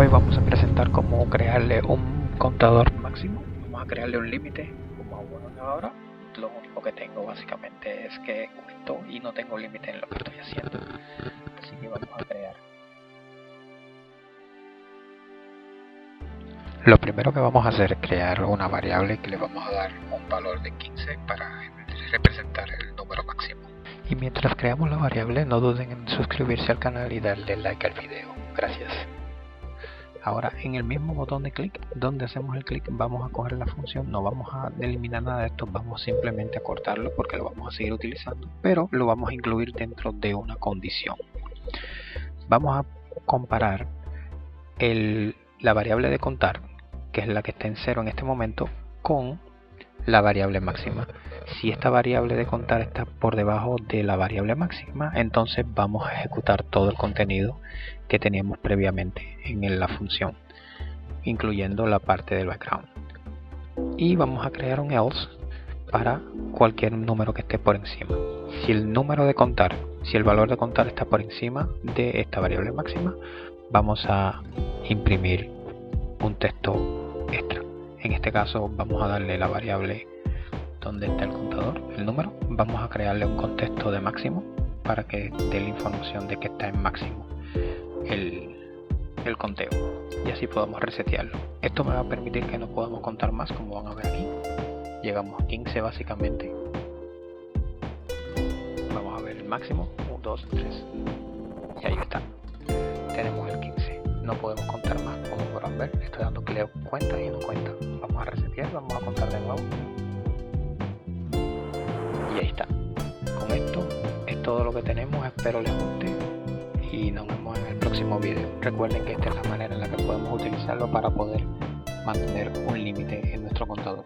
Hoy vamos a presentar cómo crearle un contador máximo. Vamos a crearle un límite como bueno ahora. Lo único que tengo básicamente es que cuento y no tengo límite en lo que estoy haciendo. Así que vamos a crear. Lo primero que vamos a hacer es crear una variable que le vamos a dar un valor de 15 para representar el número máximo. Y mientras creamos la variable, no duden en suscribirse al canal y darle like al video. Gracias. Ahora, en el mismo botón de clic, donde hacemos el clic, vamos a coger la función, no vamos a eliminar nada de esto, vamos simplemente a cortarlo porque lo vamos a seguir utilizando, pero lo vamos a incluir dentro de una condición. Vamos a comparar la variable de contar, que es la que está en 0 en este momento, con la variable máxima. Si esta variable de contar está por debajo de la variable máxima, entonces vamos a ejecutar todo el contenido que teníamos previamente en la función, incluyendo la parte del background. Y vamos a crear un else para cualquier número que esté por encima. Si el valor de contar está por encima de esta variable máxima, vamos a imprimir un texto extra. En este caso vamos a darle la variable donde está el contador, el número, vamos a crearle un contexto de máximo para que dé la información de que está en máximo el conteo, y así podemos resetearlo. Esto me va a permitir que no podamos contar más, como van a ver aquí. Llegamos a 15 básicamente. Vamos a ver el máximo, 1, 2, 3 y ahí está, tenemos el 15. No podemos contar más, como podrán ver, estoy dando clic cuenta y no cuenta. Vamos a resetear, vamos a contar de nuevo y ahí está. Con esto es todo lo que tenemos, espero les guste y nos vemos en el próximo video. Recuerden que esta es la manera en la que podemos utilizarlo para poder mantener un límite en nuestro contador.